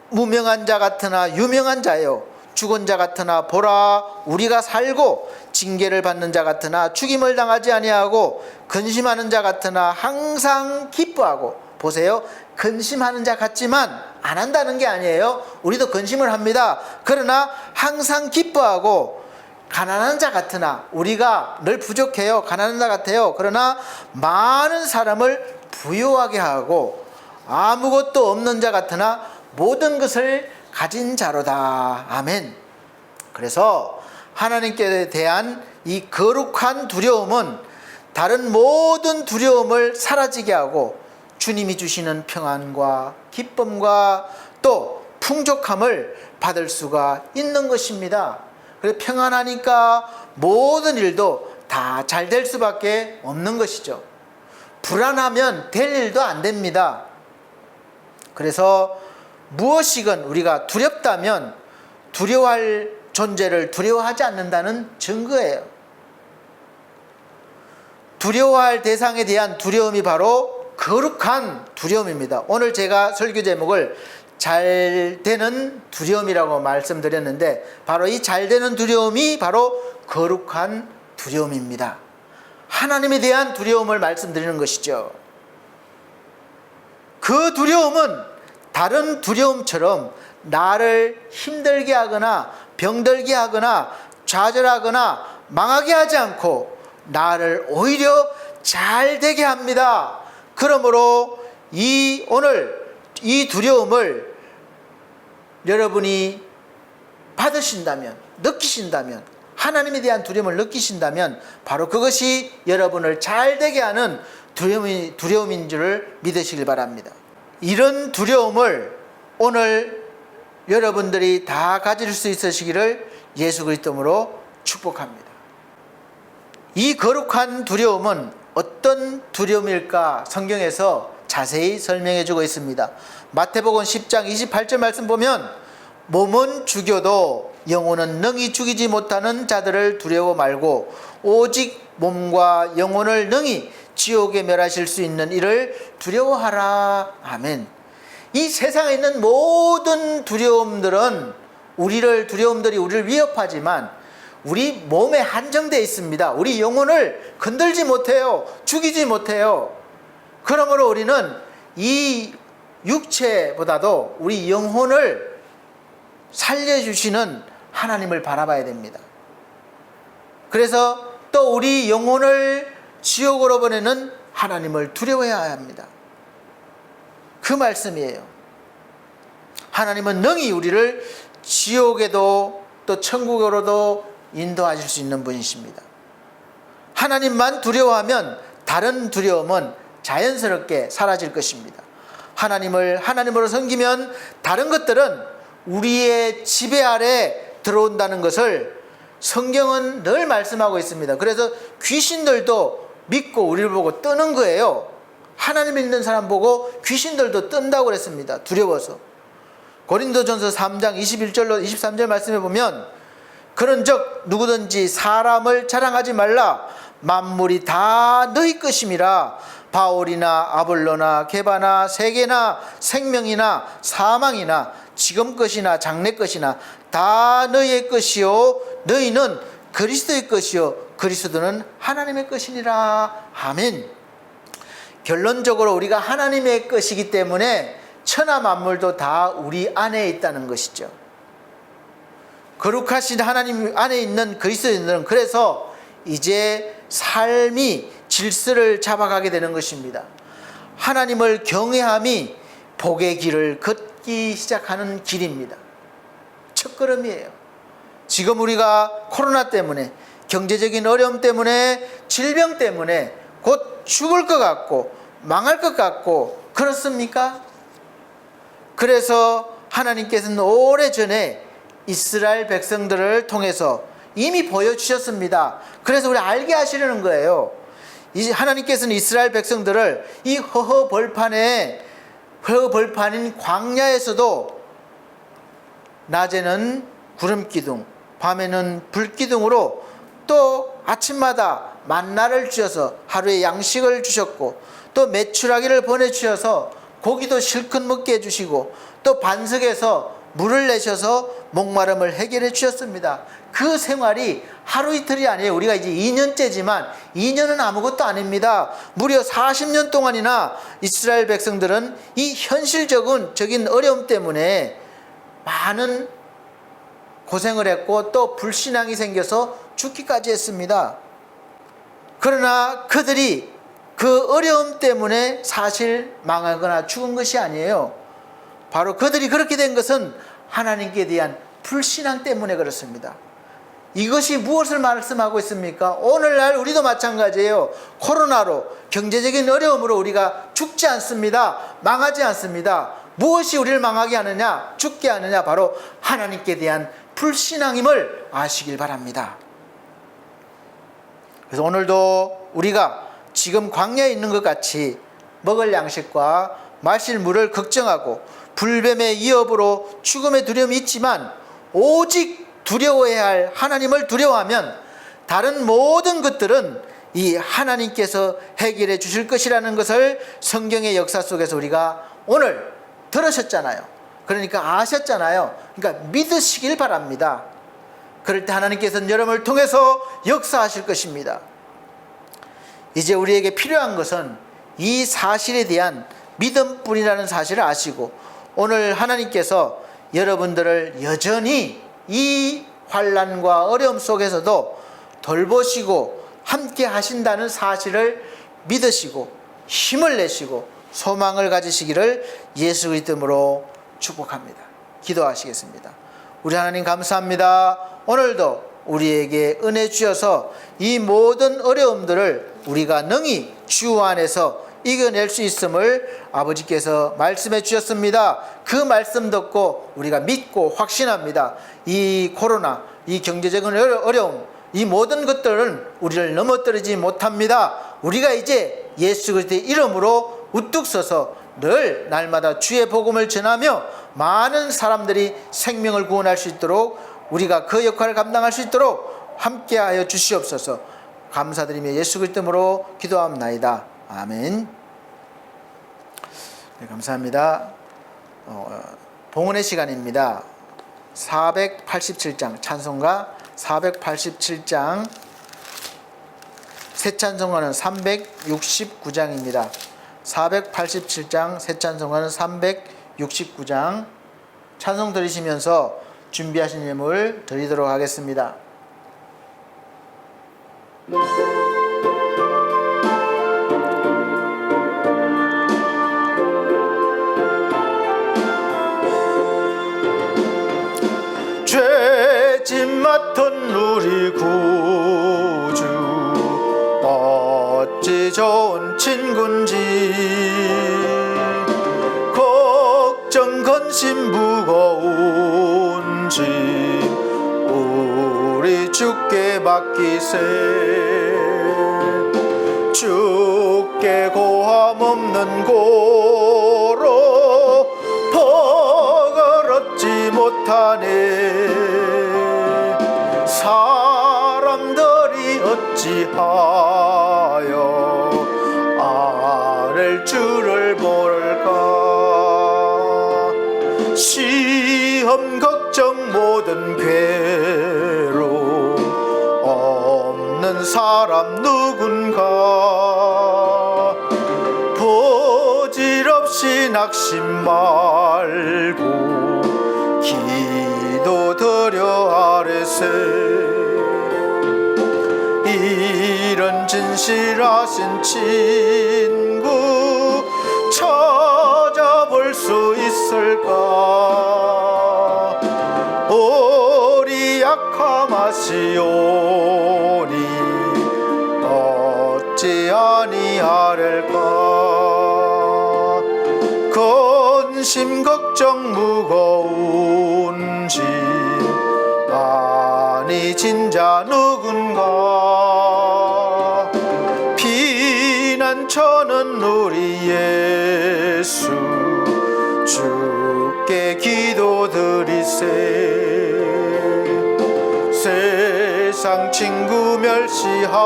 A: 무명한 자 같으나 유명한 자요, 죽은 자 같으나 보라 우리가 살고, 징계를 받는 자 같으나 죽임을 당하지 아니하고, 근심하는 자 같으나 항상 기뻐하고. 보세요, 근심하는 자 같지만 안 한다는 게 아니에요. 우리도 근심을 합니다. 그러나 항상 기뻐하고, 가난한 자 같으나, 우리가 늘 부족해요. 가난한 자 같아요. 그러나 많은 사람을 부유하게 하고, 아무것도 없는 자 같으나 모든 것을 가진 자로다. 아멘. 그래서 하나님께 대한 이 거룩한 두려움은 다른 모든 두려움을 사라지게 하고 주님이 주시는 평안과 기쁨과 또 풍족함을 받을 수가 있는 것입니다. 그래서 평안하니까 모든 일도 다 잘 될 수밖에 없는 것이죠. 불안하면 될 일도 안 됩니다. 그래서 무엇이건 우리가 두렵다면 두려워할 존재를 두려워하지 않는다는 증거예요. 두려워할 대상에 대한 두려움이 바로 거룩한 두려움입니다. 오늘 제가 설교 제목을 잘 되는 두려움이라고 말씀드렸는데, 바로 이 잘 되는 두려움이 바로 거룩한 두려움입니다. 하나님에 대한 두려움을 말씀드리는 것이죠. 그 두려움은 다른 두려움처럼 나를 힘들게 하거나 병들게 하거나 좌절하거나 망하게 하지 않고 나를 오히려 잘 되게 합니다. 그러므로 오늘 이 두려움을 여러분이 받으신다면, 느끼신다면, 하나님에 대한 두려움을 느끼신다면 바로 그것이 여러분을 잘 되게 하는 두려움인 줄을 믿으시길 바랍니다. 이런 두려움을 오늘 여러분들이 다 가질 수 있으시기를 예수 그리스도로 축복합니다. 이 거룩한 두려움은 어떤 두려움일까 성경에서 자세히 설명해 주고 있습니다. 마태복음 10장 28절 말씀 보면, 몸은 죽여도 영혼은 능히 죽이지 못하는 자들을 두려워 말고 오직 몸과 영혼을 능히 지옥에 멸하실 수 있는 이를 두려워하라. 아멘. 이 세상에 있는 모든 두려움들은 두려움들이 우리를 위협하지만 우리 몸에 한정되어 있습니다. 우리 영혼을 건들지 못해요. 죽이지 못해요. 그러므로 우리는 이 육체보다도 우리 영혼을 살려주시는 하나님을 바라봐야 됩니다. 그래서 또 우리 영혼을 지옥으로 보내는 하나님을 두려워해야 합니다. 그 말씀이에요. 하나님은 능히 우리를 지옥에도 또 천국으로도 인도하실 수 있는 분이십니다. 하나님만 두려워하면 다른 두려움은 자연스럽게 사라질 것입니다. 하나님을 하나님으로 섬기면 다른 것들은 우리의 지배 아래 들어온다는 것을 성경은 늘 말씀하고 있습니다. 그래서 귀신들도 믿고 우리를 보고 뜨는 거예요. 하나님 믿는 사람 보고 귀신들도 뜬다고 그랬습니다. 두려워서. 고린도전서 3장 21절로 23절 말씀해 보면 그런즉 누구든지 사람을 자랑하지 말라. 만물이 다 너희 것임이라. 바울이나 아볼로나 게바나 세계나 생명이나 사망이나 지금 것이나 장래 것이나 다 너희의 것이요 너희는 그리스도의 것이요 그리스도는 하나님의 것이니라. 아멘. 결론적으로 우리가 하나님의 것이기 때문에 천하 만물도 다 우리 안에 있다는 것이죠. 거룩하신 하나님 안에 있는 그리스도인들은 그래서 이제 삶이 질서를 잡아가게 되는 것입니다. 하나님을 경외함이 복의 길을 걷기 시작하는 길입니다. 첫걸음이에요. 지금 우리가 코로나 때문에 경제적인 어려움 때문에 질병 때문에 곧 죽을 것 같고 망할 것 같고 그렇습니까? 그래서 하나님께서는 오래전에 이스라엘 백성들을 통해서 이미 보여주셨습니다. 그래서 우리 알게 하시려는 거예요. 이제 하나님께서는 이스라엘 백성들을 이 허허벌판인 광야에서도 낮에는 구름기둥, 밤에는 불기둥으로 또 아침마다 만나를 주셔서 하루의 양식을 주셨고 또 메추라기를 보내주셔서 고기도 실컷 먹게 해주시고 또 반석에서 물을 내셔서 목마름을 해결해 주셨습니다. 그 생활이 하루 이틀이 아니에요. 우리가 이제 2년째지만 2년은 아무것도 아닙니다. 무려 40년 동안이나 이스라엘 백성들은 이 현실적인 어려움 때문에 많은 고생을 했고 또 불신앙이 생겨서 죽기까지 했습니다. 그러나 그들이 그 어려움 때문에 사실 망하거나 죽은 것이 아니에요. 바로 그들이 그렇게 된 것은 하나님께 대한 불신앙 때문에 그렇습니다. 이것이 무엇을 말씀하고 있습니까? 오늘날 우리도 마찬가지예요. 코로나로 경제적인 어려움으로 우리가 죽지 않습니다. 망하지 않습니다. 무엇이 우리를 망하게 하느냐 죽게 하느냐 바로 하나님께 대한 불신앙임을 아시길 바랍니다. 그래서 오늘도 우리가 지금 광야에 있는 것 같이 먹을 양식과 마실 물을 걱정하고 불뱀의 위협으로 죽음의 두려움이 있지만 오직 두려워해야 할 하나님을 두려워하면 다른 모든 것들은 이 하나님께서 해결해 주실 것이라는 것을 성경의 역사 속에서 우리가 오늘 들으셨잖아요. 그러니까 아셨잖아요. 그러니까 믿으시길 바랍니다. 그럴 때 하나님께서는 여러분을 통해서 역사하실 것입니다. 이제 우리에게 필요한 것은 이 사실에 대한 믿음뿐이라는 사실을 아시고 오늘 하나님께서 여러분들을 여전히 이 환난과 어려움 속에서도 돌보시고 함께 하신다는 사실을 믿으시고 힘을 내시고 소망을 가지시기를 예수 그리스도 이름으로 축복합니다. 기도하시겠습니다. 우리 하나님 감사합니다. 오늘도 우리에게 은혜 주셔서 이 모든 어려움들을 우리가 능히 주 안에서 이겨낼 수 있음을 아버지께서 말씀해 주셨습니다. 그 말씀 듣고 우리가 믿고 확신합니다. 이 코로나, 이 경제적인 어려움, 이 모든 것들은 우리를 넘어뜨리지 못합니다. 우리가 이제 예수 그리스도의 이름으로 우뚝 서서 늘 날마다 주의 복음을 전하며 많은 사람들이 생명을 구원할 수 있도록 우리가 그 역할을 감당할 수 있도록 함께하여 주시옵소서. 감사드리며 예수 그리스도 이름으로 기도합나이다. 아멘. 네, 감사합니다. 봉헌의 시간입니다. 487장 찬송가 487장 새 찬송가는 369장입니다. 487장 새 찬송가는 369장 찬송 들으시면서 준비하신 예물 드리도록 하겠습니다. 어찌 좋은 친군지 걱정 근심 무거운지 우리 주께 맡기세. 주께 고함 없는 고로 복을 얻지 못하네. 사람들이 어찌하여 아랠 줄을 모를까. 시험 걱정 모든 괴로움 없는 사람 누군가. 부질없이 낙심 말고 기도드려 아뢰세. 이런 진실하신 친구 찾아볼 수 있을까. 우리 약함하시오니 어찌 아니하릴까. 근심 걱정 무거운지 아니 진자 누군가. 피난처는 우리 예수 주께 기도드리세. 세상 친구 멸시하고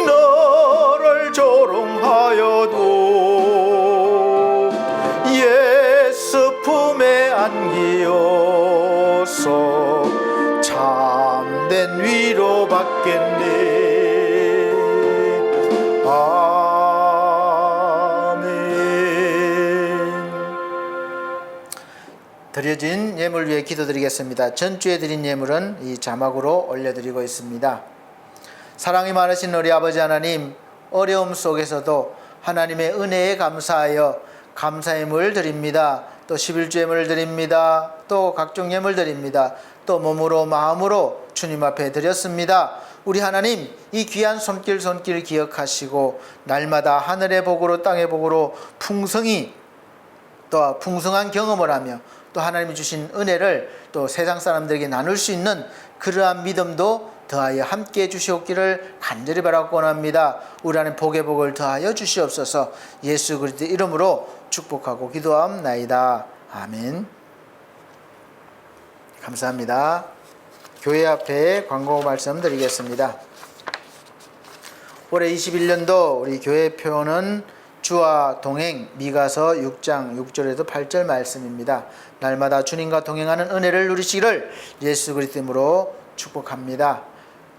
A: 너를 조롱하여도 예수 품에 안기어서 참된 위로 받겠네. 아멘. 드려진 예물 위해 기도드리겠습니다. 전주에 드린 예물은 이 자막으로 올려드리고 있습니다. 사랑이 많으신 우리 아버지 하나님, 어려움 속에서도 하나님의 은혜에 감사하여 감사의 예물 드립니다. 또 11주 예물 드립니다. 또 각종 예물 드립니다. 또 몸으로 마음으로 주님 앞에 드렸습니다. 우리 하나님, 이 귀한 손길 기억하시고 날마다 하늘의 복으로 땅의 복으로 풍성히 또 풍성한 경험을 하며 또 하나님이 주신 은혜를 또 세상 사람들에게 나눌 수 있는 그러한 믿음도 더하여 함께 주시옵기를 간절히 바라고 원합니다. 우리 안에 복의 복을 더하여 주시옵소서. 예수 그리스도 이름으로 축복하고 기도하옵나이다. 아멘. 감사합니다. 교회 앞에 광고 말씀 드리겠습니다. 올해 21년도 우리 교회 표는 주와 동행, 미가서 6장 6절에서 8절 말씀입니다. 날마다 주님과 동행하는 은혜를 누리시기를 예수 그리스도 이름으로 축복합니다.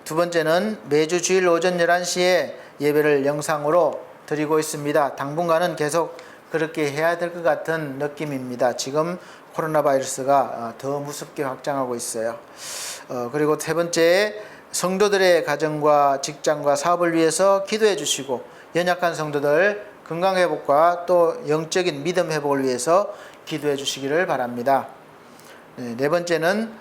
A: 두 번째는 매주 주일 오전 11시에 예배를 영상으로 드리고 있습니다. 당분간은 계속 그렇게 해야 될 것 같은 느낌입니다. 지금 코로나 바이러스가 더 무섭게 확장하고 있어요. 그리고 세 번째, 성도들의 가정과 직장과 사업을 위해서 기도해 주시고 연약한 성도들 건강회복과 또 영적인 믿음 회복을 위해서 기도해 주시기를 바랍니다. 네 번째는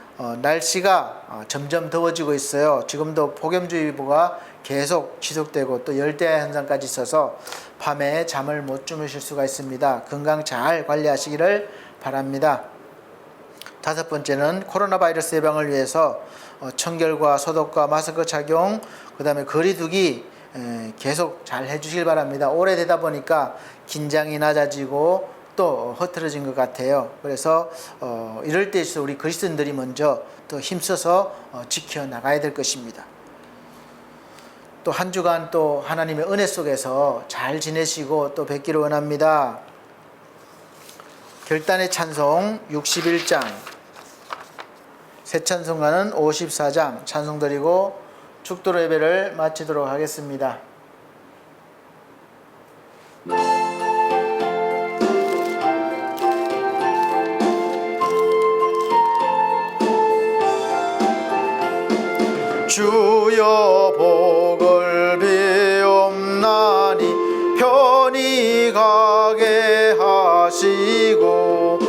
A: 날씨가 점점 더워지고 있어요. 지금도 폭염주의보가 계속 지속되고 또 열대야 현상까지 있어서 밤에 잠을 못 주무실 수가 있습니다. 건강 잘 관리하시기를 바랍니다. 다섯 번째는 코로나 바이러스 예방을 위해서 청결과 소독과 마스크 착용, 그 다음에 거리두기 계속 잘 해주시길 바랍니다. 오래되다 보니까 긴장이 낮아지고 또 흐트러진 것 같아요. 그래서 이럴 때 있어 우리 그리스도인들이 먼저 또 힘써서 지켜나가야 될 것입니다. 또 한 주간 또 하나님의 은혜 속에서 잘 지내시고 또 뵙기를 원합니다. 결단의 찬송 61장, 새 찬송가는 54장 찬송 드리고 축도로 예배를 마치도록 하겠습니다. 주여 복을 비옵나니 편히 가게 하시고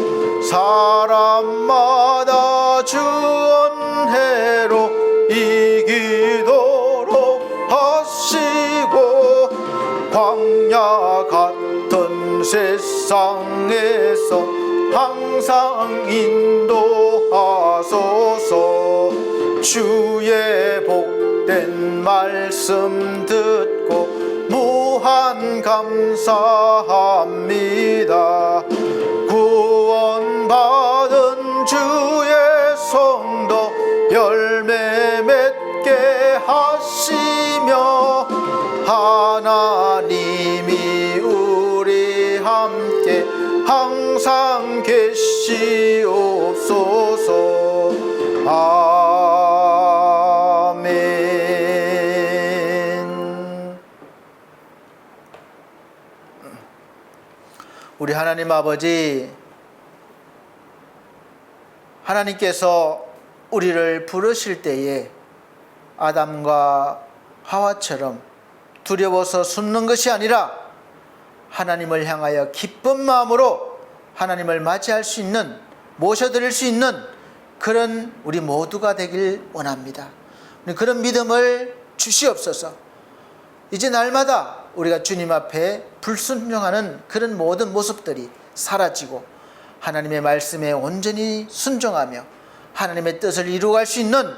A: 사람마다 주 은혜로 이기도록 하시 세상에서 항상 인도하소서. 주의 복된 말씀 듣고 무한 감사합니다. 구원받은 주의 성도 열매 맺게 하시며 하나님이 우리 함께 항상 계시옵소서. 아멘. 우리 하나님 아버지, 하나님께서 우리를 부르실 때에 아담과 하와처럼 두려워서 숨는 것이 아니라 하나님을 향하여 기쁜 마음으로 하나님을 맞이할 수 있는, 모셔드릴 수 있는 그런 우리 모두가 되길 원합니다. 그런 믿음을 주시옵소서. 이제 날마다 우리가 주님 앞에 불순종하는 그런 모든 모습들이 사라지고 하나님의 말씀에 온전히 순종하며 하나님의 뜻을 이루어갈 수 있는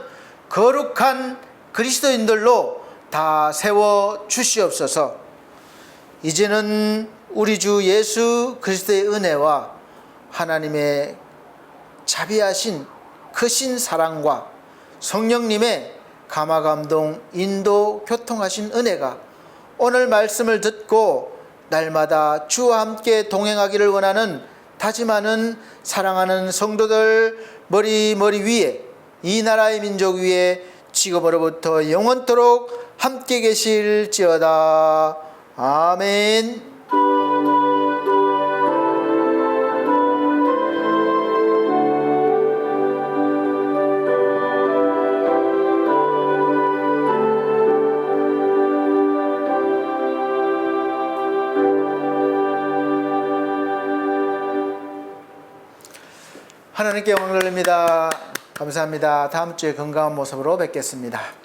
A: 거룩한 그리스도인들로 다 세워 주시옵소서. 이제는 우리 주 예수 그리스도의 은혜와 하나님의 자비하신 크신 사랑과 성령님의 감화감동, 인도, 교통하신 은혜가 오늘 말씀을 듣고 날마다 주와 함께 동행하기를 원하는 다짐하는 사랑하는 성도들 머리 위에, 이 나라의 민족 위에 지금으로부터 영원토록 함께 계실지어다. 아멘. 하나님께 영광 돌립니다. 감사합니다. 다음 주에 건강한 모습으로 뵙겠습니다.